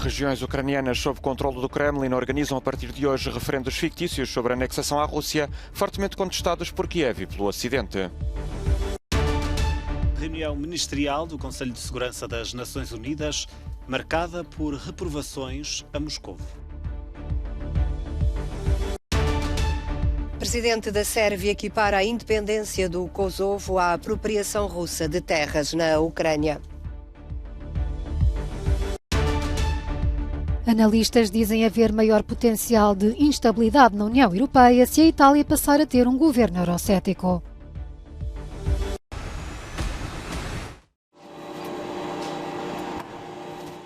Regiões ucranianas sob controle do Kremlin organizam a partir de hoje referendos fictícios sobre a anexação à Rússia, fortemente contestados por Kiev e pelo Ocidente. Reunião ministerial do Conselho de Segurança das Nações Unidas, marcada por reprovações a Moscovo. Presidente da Sérvia equipara a independência do Kosovo à apropriação russa de terras na Ucrânia. Analistas dizem haver maior potencial de instabilidade na União Europeia se a Itália passar a ter um governo eurocético.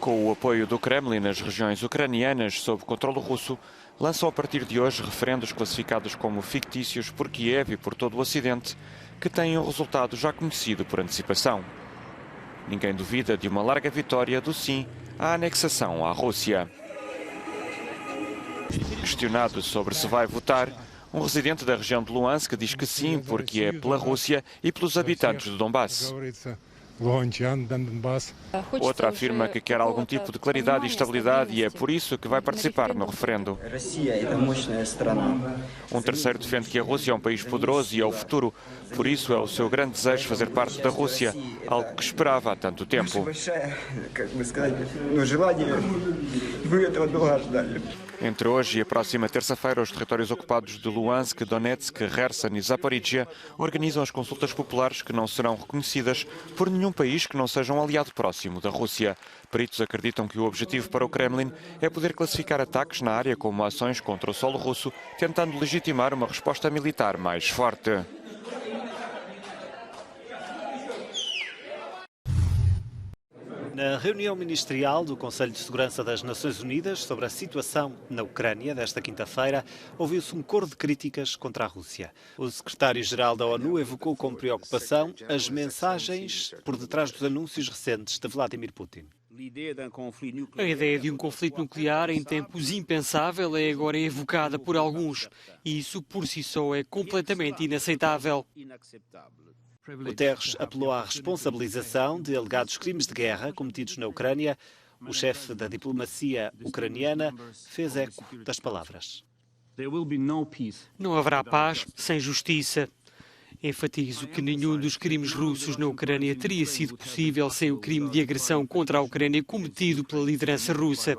Com o apoio do Kremlin, as regiões ucranianas sob controle russo lançam a partir de hoje referendos classificados como fictícios por Kiev e por todo o Ocidente, que têm um resultado já conhecido por antecipação. Ninguém duvida de uma larga vitória do sim à anexação à Rússia. Questionado sobre se vai votar, um residente da região de Luhansk diz que sim, porque é pela Rússia e pelos habitantes do Donbass. Outra afirma que quer algum tipo de claridade e estabilidade e é por isso que vai participar no referendo. Um terceiro defende que a Rússia é um país poderoso e é o futuro, por isso é o seu grande desejo fazer parte da Rússia, algo que esperava há tanto tempo. Entre hoje e a próxima terça-feira, os territórios ocupados de Luhansk, Donetsk, Kherson e Zaporizhia organizam as consultas populares que não serão reconhecidas por nenhum país que não seja um aliado próximo da Rússia. Peritos acreditam que o objetivo para o Kremlin é poder classificar ataques na área como ações contra o solo russo, tentando legitimar uma resposta militar mais forte. Na reunião ministerial do Conselho de Segurança das Nações Unidas sobre a situação na Ucrânia desta quinta-feira, ouviu-se um coro de críticas contra a Rússia. O secretário-geral da ONU evocou com preocupação as mensagens por detrás dos anúncios recentes de Vladimir Putin. A ideia de um conflito nuclear em tempos impensável é agora evocada por alguns, e isso por si só é completamente inaceitável. Guterres apelou à responsabilização de alegados crimes de guerra cometidos na Ucrânia. O chefe da diplomacia ucraniana fez eco das palavras. Não haverá paz sem justiça. Enfatizo que nenhum dos crimes russos na Ucrânia teria sido possível sem o crime de agressão contra a Ucrânia cometido pela liderança russa.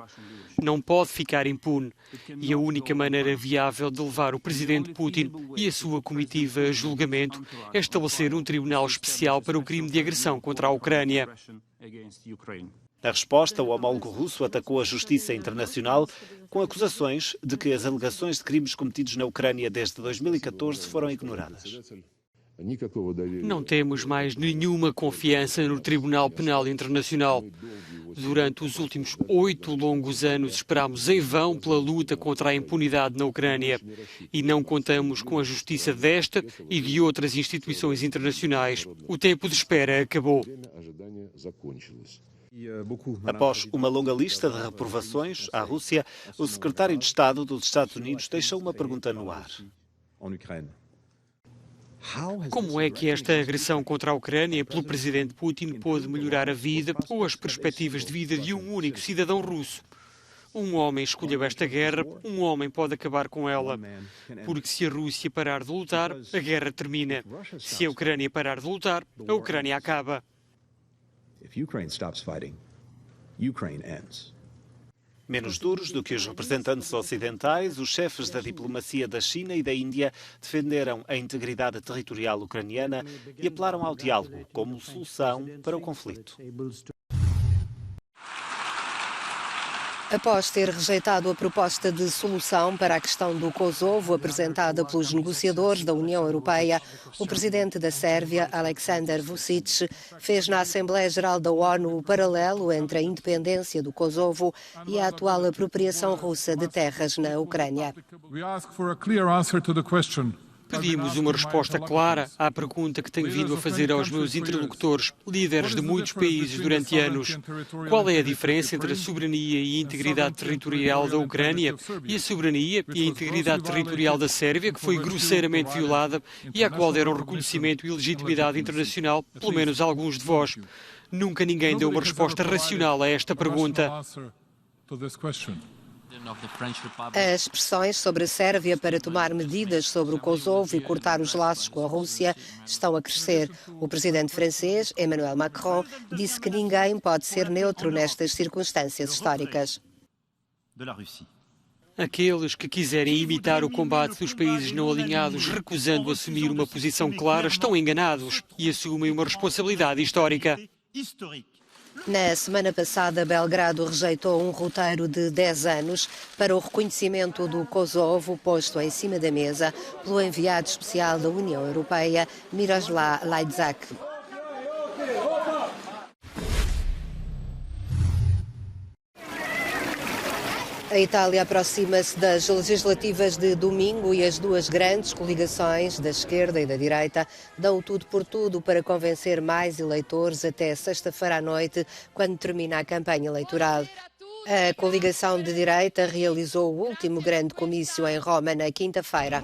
Não pode ficar impune e a única maneira viável de levar o presidente Putin e a sua comitiva a julgamento é estabelecer um tribunal especial para o crime de agressão contra a Ucrânia. Na resposta, o homólogo russo atacou a justiça internacional com acusações de que as alegações de crimes cometidos na Ucrânia desde 2014 foram ignoradas. Não temos mais nenhuma confiança no Tribunal Penal Internacional. Durante os últimos 8 longos anos esperámos em vão pela luta contra a impunidade na Ucrânia e não contamos com a justiça desta e de outras instituições internacionais. O tempo de espera acabou. Após uma longa lista de reprovações à Rússia, o secretário de Estado dos Estados Unidos deixou uma pergunta no ar. Como é que esta agressão contra a Ucrânia pelo presidente Putin pôde melhorar a vida ou as perspectivas de vida de um único cidadão russo? Um homem escolheu esta guerra, um homem pode acabar com ela. Porque se a Rússia parar de lutar, a guerra termina. Se a Ucrânia parar de lutar, a Ucrânia acaba. Menos duros do que os representantes ocidentais, os chefes da diplomacia da China e da Índia defenderam a integridade territorial ucraniana e apelaram ao diálogo como solução para o conflito. Após ter rejeitado a proposta de solução para a questão do Kosovo apresentada pelos negociadores da União Europeia, o presidente da Sérvia, Aleksandar Vučić, fez na Assembleia Geral da ONU o paralelo entre a independência do Kosovo e a atual apropriação russa de terras na Ucrânia. Pedimos uma resposta clara à pergunta que tenho vindo a fazer aos meus interlocutores, líderes de muitos países durante anos. Qual é a diferença entre a soberania e a integridade territorial da Ucrânia e a soberania e a integridade territorial da Sérvia, que foi grosseiramente violada e à qual deram reconhecimento e legitimidade internacional, pelo menos alguns de vós? Nunca ninguém deu uma resposta racional a esta pergunta. As pressões sobre a Sérvia para tomar medidas sobre o Kosovo e cortar os laços com a Rússia estão a crescer. O presidente francês, Emmanuel Macron, disse que ninguém pode ser neutro nestas circunstâncias históricas. Aqueles que quiserem imitar o combate dos países não alinhados, recusando assumir uma posição clara, estão enganados e assumem uma responsabilidade histórica. Na semana passada, Belgrado rejeitou um roteiro de 10 anos para o reconhecimento do Kosovo posto em cima da mesa pelo enviado especial da União Europeia, Miroslav Lajčák. A Itália aproxima-se das legislativas de domingo e as duas grandes coligações, da esquerda e da direita, dão tudo por tudo para convencer mais eleitores até sexta-feira à noite, quando termina a campanha eleitoral. A coligação de direita realizou o último grande comício em Roma na quinta-feira.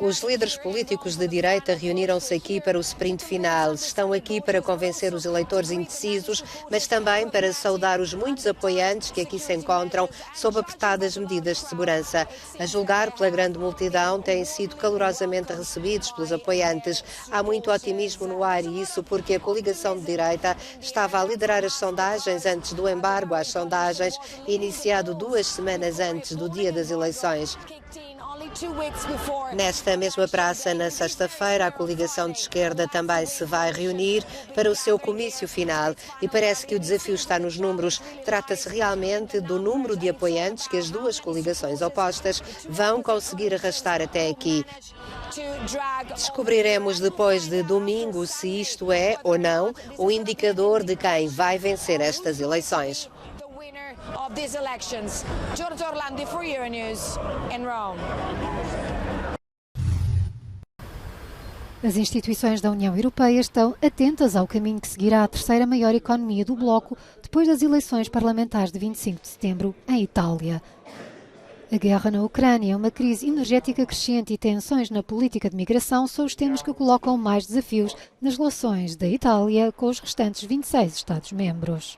Os líderes políticos de direita reuniram-se aqui para o sprint final. Estão aqui para convencer os eleitores indecisos, mas também para saudar os muitos apoiantes que aqui se encontram sob apertadas medidas de segurança. A julgar pela grande multidão, têm sido calorosamente recebidos pelos apoiantes. Há muito otimismo no ar e isso porque a coligação de direita estava a liderar as sondagens antes do embargo às sondagens, iniciado 2 semanas antes do dia das eleições. Nesta mesma praça, na sexta-feira, a coligação de esquerda também se vai reunir para o seu comício final e parece que o desafio está nos números. Trata-se realmente do número de apoiantes que as duas coligações opostas vão conseguir arrastar até aqui. Descobriremos depois de domingo se isto é, ou não, o indicador de quem vai vencer estas eleições. Of these elections. Giorgio Orlandi for Euronews in Rome. As instituições da União Europeia estão atentas ao caminho que seguirá a terceira maior economia do bloco depois das eleições parlamentares de 25 de setembro em Itália. A guerra na Ucrânia, uma crise energética crescente e tensões na política de migração são os temas que colocam mais desafios nas relações da Itália com os restantes 26 Estados-membros.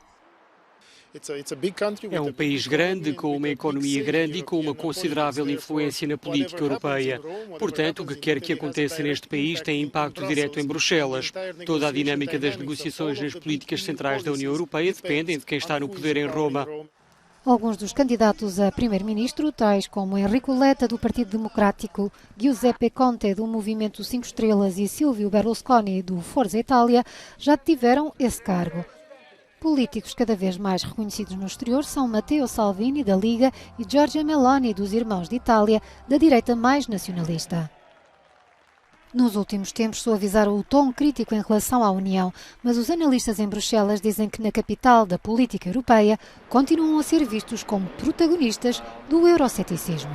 É um país grande, com uma economia grande e com uma considerável influência na política europeia. Portanto, o que quer que aconteça neste país tem impacto direto em Bruxelas. Toda a dinâmica das negociações nas políticas centrais da União Europeia dependem de quem está no poder em Roma. Alguns dos candidatos a primeiro-ministro, tais como Enrico Letta, do Partido Democrático, Giuseppe Conte, do Movimento 5 Estrelas e Silvio Berlusconi, do Forza Itália, já tiveram esse cargo. Políticos cada vez mais reconhecidos no exterior são Matteo Salvini, da Liga, e Giorgia Meloni, dos Irmãos de Itália, da direita mais nacionalista. Nos últimos tempos suavizaram o tom crítico em relação à União, mas os analistas em Bruxelas dizem que na capital da política europeia continuam a ser vistos como protagonistas do euroceticismo.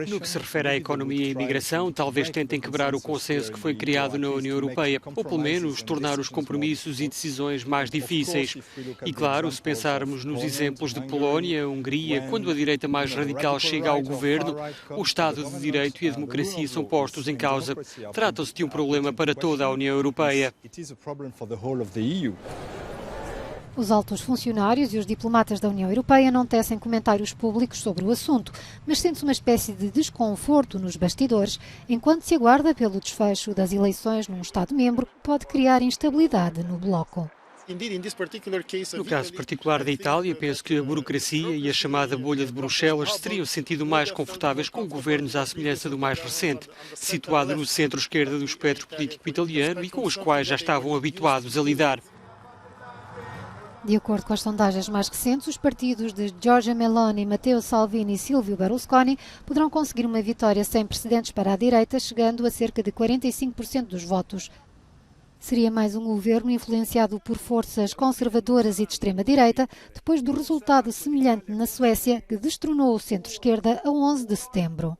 No que se refere à economia e imigração, talvez tentem quebrar o consenso que foi criado na União Europeia, ou pelo menos tornar os compromissos e decisões mais difíceis. E claro, se pensarmos nos exemplos de Polónia, Hungria, quando a direita mais radical chega ao governo, o Estado de Direito e a democracia são postos em causa. Trata-se de um problema para toda a União Europeia. Os altos funcionários e os diplomatas da União Europeia não tecem comentários públicos sobre o assunto, mas sente-se uma espécie de desconforto nos bastidores, enquanto se aguarda pelo desfecho das eleições num Estado-membro que pode criar instabilidade no bloco. No caso particular da Itália, penso que a burocracia e a chamada bolha de Bruxelas se teriam sentido mais confortáveis com governos à semelhança do mais recente, situado no centro-esquerda do espectro político italiano e com os quais já estavam habituados a lidar. De acordo com as sondagens mais recentes, os partidos de Giorgia Meloni, Matteo Salvini e Silvio Berlusconi poderão conseguir uma vitória sem precedentes para a direita, chegando a cerca de 45% dos votos. Seria mais um governo influenciado por forças conservadoras e de extrema-direita, depois do resultado semelhante na Suécia, que destronou o centro-esquerda a 11 de setembro.